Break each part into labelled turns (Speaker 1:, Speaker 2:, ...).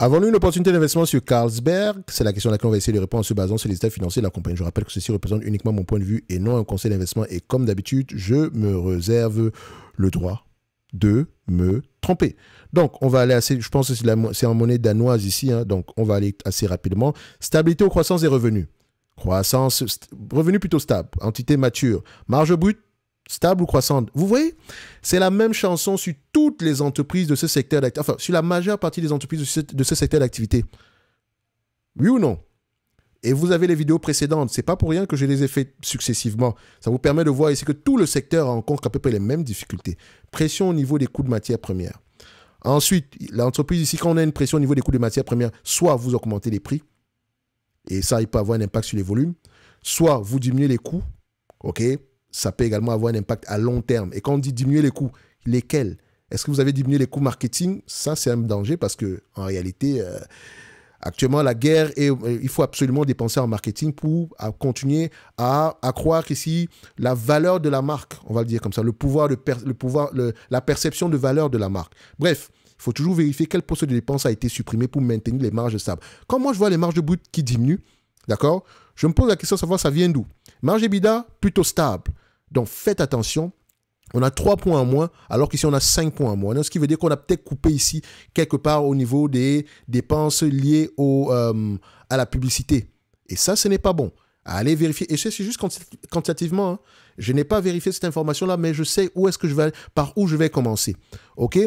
Speaker 1: Avons-nous une opportunité d'investissement sur Carlsberg? C'est la question à laquelle on va essayer de répondre en se basant sur les états financiers de la compagnie. Je rappelle que ceci représente uniquement mon point de vue et non un conseil d'investissement. Et comme d'habitude, je me réserve le droit de me tromper. Donc, on va aller assez, je pense que c'est en monnaie danoise ici, hein, donc on va aller assez rapidement. Stabilité aux croissances des revenus. Croissance, revenu plutôt stable, entité mature, marge brute, stable ou croissante. Vous voyez, c'est la même chanson sur toutes les entreprises de ce secteur d'activité, enfin, sur la majeure partie des entreprises de ce secteur d'activité. Oui ou non? Et vous avez les vidéos précédentes. C'est pas pour rien que je les ai faites successivement. Ça vous permet de voir ici que tout le secteur rencontre à peu près les mêmes difficultés. Pression au niveau des coûts de matières premières. Ensuite, l'entreprise ici, quand on a une pression au niveau des coûts de matières premières, soit vous augmentez les prix, et ça, il peut avoir un impact sur les volumes, soit vous diminuez les coûts, ok? Ça peut également avoir un impact à long terme. Et quand on dit diminuer les coûts, lesquels? Est-ce que vous avez diminué les coûts marketing? Ça, c'est un danger parce que en réalité, actuellement, la guerre, il faut absolument dépenser en marketing pour continuer à croire qu'ici, la valeur de la marque, on va le dire comme ça, la perception de valeur de la marque. Bref, il faut toujours vérifier quel poste de dépense a été supprimé pour maintenir les marges stables. Quand moi, je vois les marges brutes qui diminuent, d'accord, je me pose la question de savoir ça vient d'où. Marge EBITDA, plutôt stable. Donc, faites attention. On a 3 points en moins, alors qu'ici, on a 5 points en moins. Donc, ce qui veut dire qu'on a peut-être coupé ici, quelque part, au niveau des dépenses liées à la publicité. Et ça, ce n'est pas bon. Allez vérifier. Et c'est juste quantitativement. Hein. Je n'ai pas vérifié cette information-là, mais je sais où est-ce que je vais, par où je vais commencer. OK?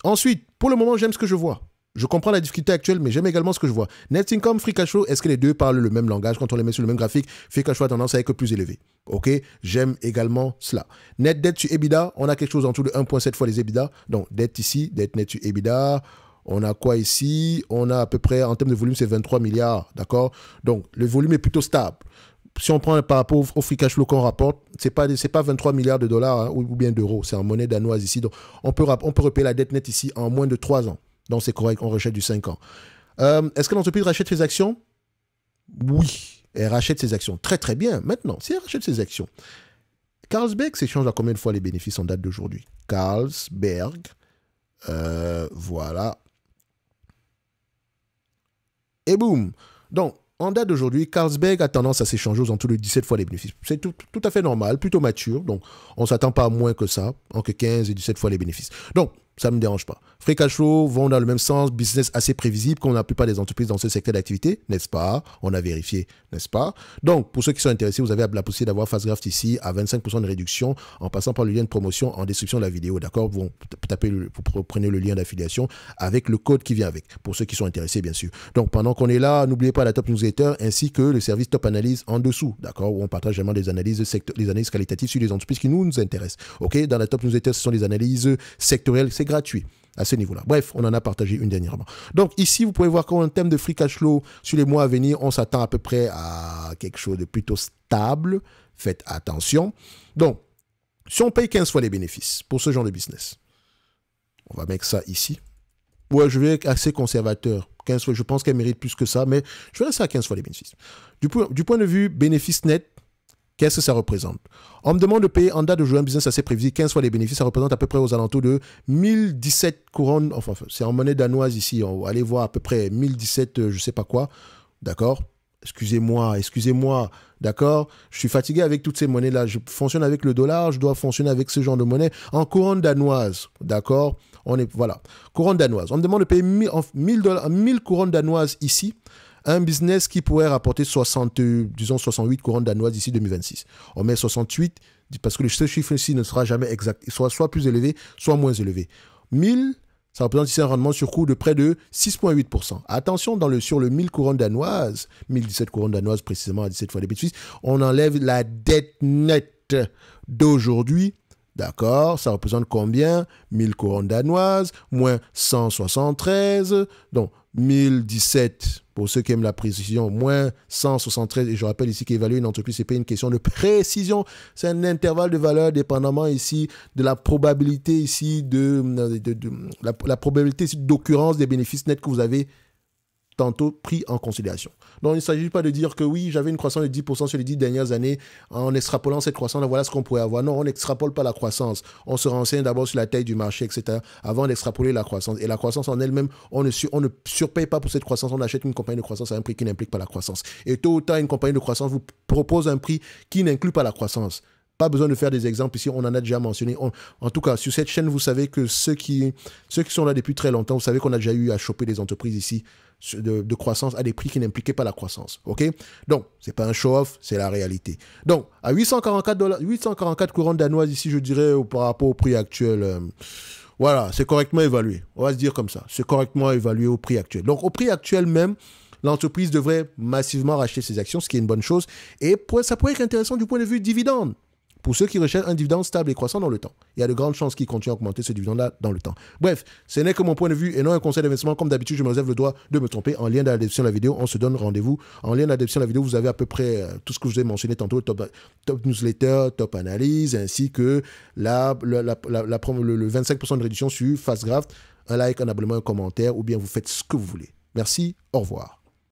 Speaker 1: Ensuite, pour le moment, j'aime ce que je vois. Je comprends la difficulté actuelle, mais j'aime également ce que je vois. Net income, free cash flow, est-ce que les deux parlent le même langage? Quand on les met sur le même graphique, free cash flow a tendance à être plus élevé. OK? J'aime également cela. Net dette sur EBITDA, on a quelque chose en dessous de 1,7 fois les EBITDA. Donc, dette ici, dette net sur EBITDA. On a quoi ici? On a à peu près, en termes de volume, c'est 23 milliards. D'accord? Donc, le volume est plutôt stable. Si on prend par rapport au free cash flow qu'on rapporte, c'est pas 23 milliards de dollars hein, ou bien d'euros. C'est en monnaie danoise ici. Donc, on peut repayer la dette nette ici en moins de 3 ans. Donc, c'est correct, on rachète du 5 ans. Est-ce que l'entreprise rachète ses actions? Oui, elle rachète ses actions. Très, très bien. Maintenant, si elle rachète ses actions, Carlsberg s'échange à combien de fois les bénéfices en date d'aujourd'hui? Carlsberg, voilà. Et boum. Donc, en date d'aujourd'hui, Carlsberg a tendance à s'échanger aux alentours de 17 fois les bénéfices. C'est tout à fait normal, plutôt mature. Donc, on ne s'attend pas à moins que ça, entre 15 et 17 fois les bénéfices. Donc, ça ne me dérange pas. Free cash flow vont dans le même sens, business assez prévisible comme la plupart des entreprises dans ce secteur d'activité, n'est-ce pas? On a vérifié, n'est-ce pas? Donc, pour ceux qui sont intéressés, vous avez la possibilité d'avoir Fastgraft ici à 25% de réduction en passant par le lien de promotion en description de la vidéo, d'accord? Vous prenez le lien d'affiliation avec le code qui vient avec, pour ceux qui sont intéressés, bien sûr. Donc, pendant qu'on est là, n'oubliez pas la Top Newsletter ainsi que le service Top Analyse en dessous, d'accord? Où on partage vraiment des analyses qualitatives sur les entreprises qui nous intéressent, ok? Dans la Top Newsletter, ce sont des analyses sectorielles, c'est gratuit à ce niveau-là. Bref, on en a partagé une dernièrement. Donc ici, vous pouvez voir qu'en termes de free cash flow, sur les mois à venir, on s'attend à peu près à quelque chose de plutôt stable. Faites attention. Donc, si on paye 15 fois les bénéfices pour ce genre de business, on va mettre ça ici. Ouais, je vais être assez conservateur. 15 fois, je pense qu'elle mérite plus que ça, mais je vais rester à 15 fois les bénéfices. Du point de vue bénéfice net, qu'est-ce que ça représente? On me demande de payer en date de jouer un business assez prévisible 15 fois les bénéfices. Ça représente à peu près aux alentours de 1017 couronnes. Enfin, c'est en monnaie danoise ici. On va aller voir à peu près 1017, je sais pas quoi. D'accord? Excusez-moi. D'accord? Je suis fatigué avec toutes ces monnaies-là. Je fonctionne avec le dollar. Je dois fonctionner avec ce genre de monnaie. En couronne danoise. D'accord? Voilà. Couronne danoise. On me demande de payer 1000 couronnes danoises ici. Un business qui pourrait rapporter 68 couronnes danoises d'ici 2026. On met 68 parce que ce chiffre ici ne sera jamais exact. Il sera soit plus élevé, soit moins élevé. 1000, ça représente ici un rendement sur coût de près de 6,8%. Attention, sur le 1000 couronnes danoises, 1017 couronnes danoises précisément à 17 fois les bénéfices, on enlève la dette nette d'aujourd'hui. D'accord, ça représente combien? 1000 couronnes danoises, moins 173, donc 1017, pour ceux qui aiment la précision, moins 173, et je rappelle ici qu'évaluer une entreprise, c'est pas une question de précision, c'est un intervalle de valeur dépendamment ici de la probabilité ici la probabilité d'occurrence des bénéfices nets que vous avez tantôt pris en considération. Donc, il ne s'agit pas de dire que oui, j'avais une croissance de 10% sur les 10 dernières années, en extrapolant cette croissance, voilà ce qu'on pourrait avoir. Non, on n'extrapole pas la croissance. On se renseigne d'abord sur la taille du marché, etc., avant d'extrapoler la croissance. Et la croissance en elle-même, on ne surpaye pas pour cette croissance. On achète une compagnie de croissance à un prix qui n'implique pas la croissance. Et tôt ou tard, une compagnie de croissance vous propose un prix qui n'inclut pas la croissance. Pas besoin de faire des exemples ici, on en a déjà mentionné. En tout cas, sur cette chaîne, vous savez que ceux qui sont là depuis très longtemps, vous savez qu'on a déjà eu à choper des entreprises ici de croissance à des prix qui n'impliquaient pas la croissance. OK? Donc, ce n'est pas un show-off, c'est la réalité. Donc, à 844 couronnes danoises ici, je dirais, par rapport au prix actuel, voilà, c'est correctement évalué. On va se dire comme ça. C'est correctement évalué au prix actuel. Donc, au prix actuel même, l'entreprise devrait massivement racheter ses actions, ce qui est une bonne chose. Et ça pourrait être intéressant du point de vue dividende. Pour ceux qui recherchent un dividende stable et croissant dans le temps. Il y a de grandes chances qu'ils continuent à augmenter ce dividende-là dans le temps. Bref, ce n'est que mon point de vue et non un conseil d'investissement. Comme d'habitude, je me réserve le droit de me tromper. En lien dans la description de la vidéo, on se donne rendez-vous. En lien dans la description de la vidéo, vous avez à peu près tout ce que je vous ai mentionné tantôt, top newsletter, top analyse, ainsi que le 25% de réduction sur FastGraft, un like, un abonnement, un commentaire, ou bien vous faites ce que vous voulez. Merci, au revoir.